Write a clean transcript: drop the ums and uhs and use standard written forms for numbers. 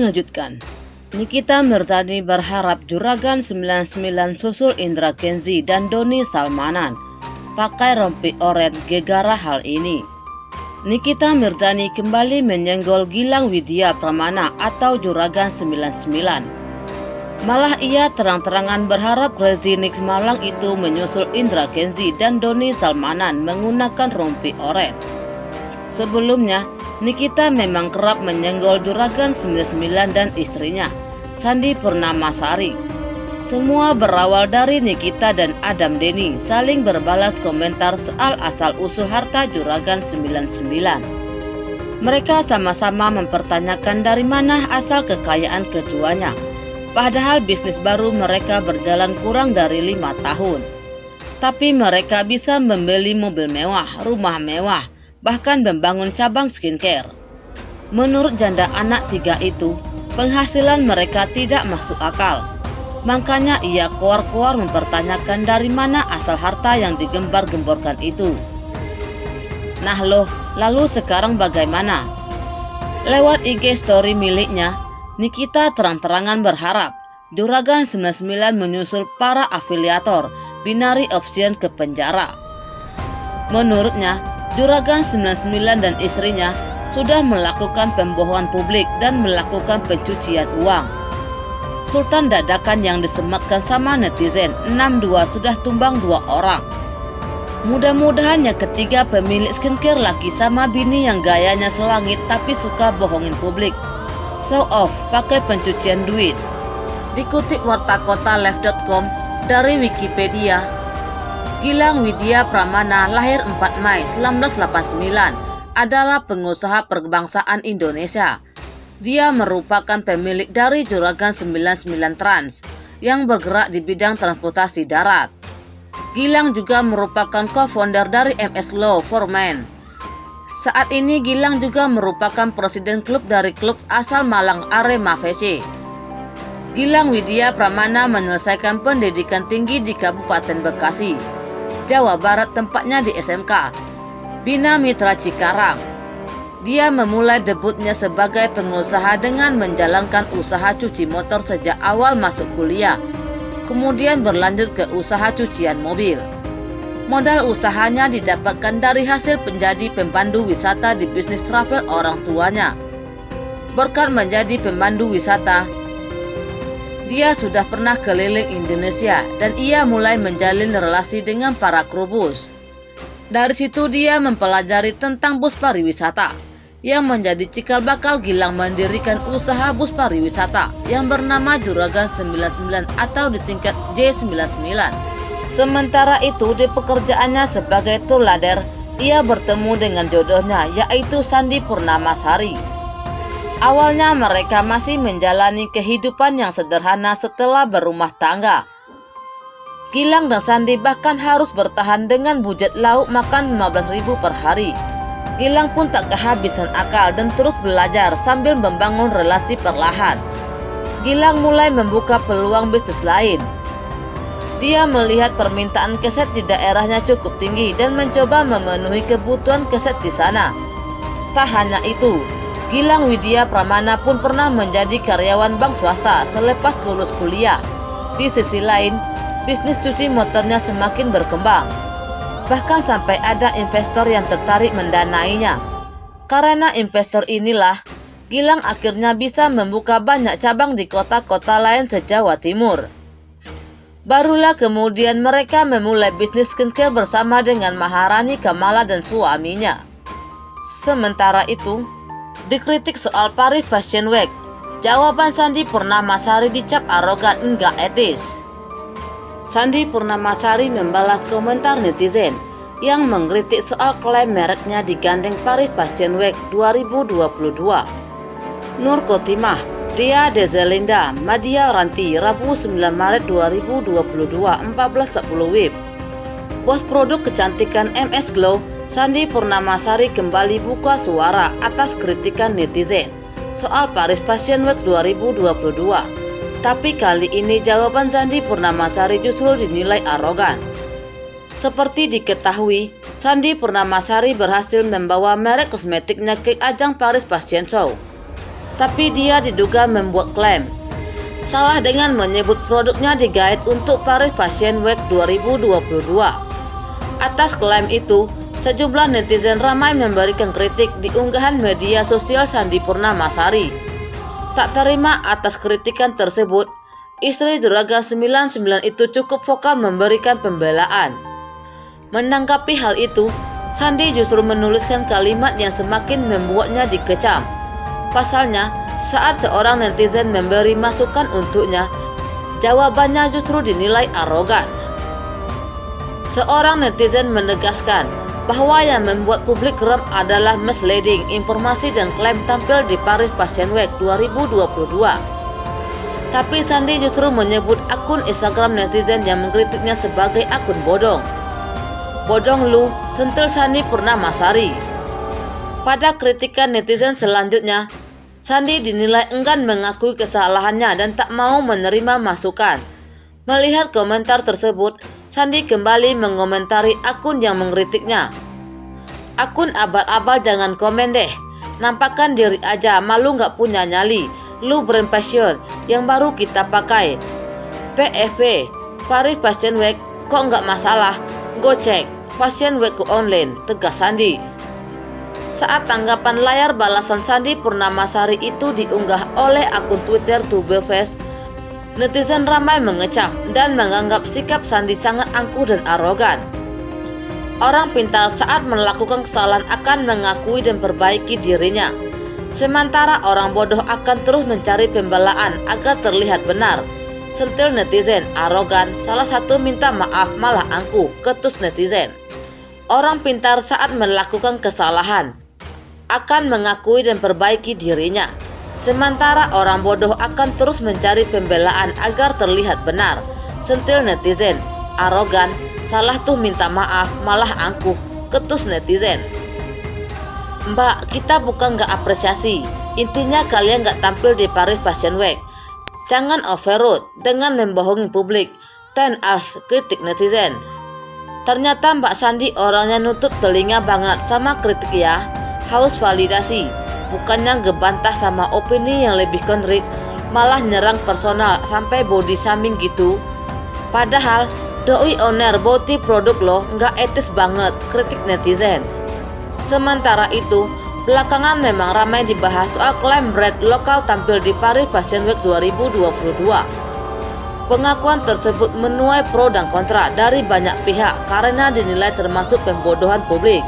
Mengejutkan, Nikita Mirzani berharap Juragan 99 susul Indra Kenzi dan Doni Salmanan pakai rompi oranye gegara hal ini. Nikita Mirzani kembali menyenggol Gilang Widya Pramana atau Juragan 99. Malah ia terang-terangan berharap Crazy Nix Malang itu menyusul Indra Kenzi dan Doni Salmanan menggunakan rompi oranye. Sebelumnya, Nikita memang kerap menyenggol Juragan 99 dan istrinya, Sandi Purnamasari. Semua berawal dari Nikita dan Adam Denny saling berbalas komentar soal asal-usul harta Juragan 99. Mereka sama-sama mempertanyakan dari mana asal kekayaan keduanya, padahal bisnis baru mereka berjalan kurang dari 5 tahun. Tapi mereka bisa membeli mobil mewah, rumah mewah, bahkan membangun cabang skincare. Menurut janda anak 3 itu, penghasilan mereka tidak masuk akal. Makanya ia keluar-keluar mempertanyakan dari mana asal harta yang digembar-gemborkan itu. Nah loh, lalu sekarang bagaimana? Lewat IG story miliknya, Nikita terang-terangan berharap Juragan 99 menyusul para afiliator binary option ke penjara. Menurutnya, Juragan 99 dan istrinya sudah melakukan pembohongan publik dan melakukan pencucian uang. Sultan dadakan yang disematkan sama netizen 62 sudah tumbang 2 orang. Mudah-mudahan yang ketiga pemilik skincare laki sama bini yang gayanya selangit tapi suka bohongin publik. Show off pakai pencucian duit. Dikutip wartakotalive.com dari Wikipedia, Gilang Widya Pramana lahir 4 Mei 1989 adalah pengusaha perbangsaan Indonesia. Dia merupakan pemilik dari Juragan 99 Trans yang bergerak di bidang transportasi darat. Gilang juga merupakan co-founder dari MS Law for Men. Saat ini Gilang juga merupakan presiden klub dari klub asal Malang Arema FC. Gilang Widya Pramana menyelesaikan pendidikan tinggi di Kabupaten Bekasi, Jawa Barat, tempatnya di SMK Bina Mitra Cikarang. Dia memulai debutnya sebagai pengusaha dengan menjalankan usaha cuci motor sejak awal masuk kuliah, kemudian berlanjut ke usaha cucian mobil. Modal usahanya didapatkan dari hasil menjadi pemandu wisata di bisnis travel orang tuanya. Berkat menjadi pemandu wisata, dia sudah pernah keliling Indonesia dan ia mulai menjalin relasi dengan para kru bus. Dari situ dia mempelajari tentang bus pariwisata, yang menjadi cikal bakal Gilang mendirikan usaha bus pariwisata yang bernama Juragan 99 atau disingkat J99. Sementara itu di pekerjaannya sebagai tour leader, ia bertemu dengan jodohnya yaitu Sandi Purnamasari. Awalnya mereka masih menjalani kehidupan yang sederhana setelah berumah tangga. Gilang dan Sandi bahkan harus bertahan dengan budget lauk makan 15.000 per hari. Gilang pun tak kehabisan akal dan terus belajar sambil membangun relasi perlahan. Gilang mulai membuka peluang bisnis lain. Dia melihat permintaan keset di daerahnya cukup tinggi dan mencoba memenuhi kebutuhan keset di sana. Tak hanya itu, Gilang Widya Pramana pun pernah menjadi karyawan bank swasta selepas lulus kuliah. Di sisi lain, bisnis cuci motornya semakin berkembang. Bahkan sampai ada investor yang tertarik mendanainya. Karena investor inilah, Gilang akhirnya bisa membuka banyak cabang di kota-kota lain se-Jawa Timur. Barulah kemudian mereka memulai bisnis skincare bersama dengan Maharani Kamala dan suaminya. Sementara itu, dikritik soal Paris Fashion Week, jawaban Sandi Purnamasari dicap arogan enggak etis. Sandi Purnamasari membalas komentar netizen yang mengkritik soal klaim mereknya digandeng Paris Fashion Week 2022. Nur Khotimah, Ria Dezelinda, Madia Ranti, Rabu 9 Maret 2022, 14.40 WIB. Bos produk kecantikan MS Glow, Sandi Purnamasari kembali buka suara atas kritikan netizen soal Paris Fashion Week 2022. Tapi kali ini jawaban Sandi Purnamasari justru dinilai arogan. Seperti diketahui, Sandi Purnamasari berhasil membawa merek kosmetiknya ke ajang Paris Fashion Show. tapi dia diduga membuat klaim salah dengan menyebut produknya digait untuk Paris Fashion Week 2022. Atas klaim itu, sejumlah netizen ramai memberikan kritik di unggahan media sosial Sandi Purnamasari. Tak terima atas kritikan tersebut, istri Juragan 99 itu cukup vokal memberikan pembelaan. Menanggapi hal itu, Sandi justru menuliskan kalimat yang semakin membuatnya dikecam. Pasalnya, saat seorang netizen memberi masukan untuknya, jawabannya justru dinilai arogan. Seorang netizen menegaskan bahwa yang membuat publik geram adalah misleading informasi dan klaim tampil di Paris Fashion Week 2022. Tapi Sandi justru menyebut akun Instagram netizen yang mengkritiknya sebagai akun bodong. Bodong lu, sentil Sandi Purnamasari. Pada kritikan netizen selanjutnya, Sandi dinilai enggan mengakui kesalahannya dan tak mau menerima masukan. Melihat komentar tersebut, Sandi kembali mengomentari akun yang mengkritiknya. Akun abal-abal jangan komen deh, nampakkan diri aja, malu gak punya nyali, lu brand fashion yang baru kita pakai. PFW, Paris Fashion Week kok gak masalah, go cek, Fashion Week online, tegas Sandi. Saat tanggapan layar balasan Sandi Purnamasari itu diunggah oleh akun Twitter Tubeface, netizen ramai mengecam dan menganggap sikap Sandi sangat angkuh dan arogan. Orang pintar saat melakukan kesalahan akan mengakui dan perbaiki dirinya, sementara orang bodoh akan terus mencari pembelaan agar terlihat benar. Sentil netizen, arogan, salah satu minta maaf malah angkuh, ketus netizen. Orang pintar saat melakukan kesalahan akan mengakui dan perbaiki dirinya, sementara orang bodoh akan terus mencari pembelaan agar terlihat benar. Sentil netizen, arogan, salah tuh minta maaf malah angkuh, ketus netizen. Mbak, kita bukan gak apresiasi, intinya kalian gak tampil di Paris Fashion Week. Jangan overroad dengan membohongi publik, ten us, kritik netizen. Ternyata Mbak Sandi orangnya nutup telinga banget sama kritik ya. Haus validasi, bukannya ngebantah sama opini yang lebih konkret, malah nyerang personal sampai body shaming gitu. Padahal doi owner body produk lo nggak etis banget, kritik netizen. Sementara itu, belakangan memang ramai dibahas soal klaim brand lokal tampil di Paris Fashion Week 2022. Pengakuan tersebut menuai pro dan kontra dari banyak pihak karena dinilai termasuk pembodohan publik.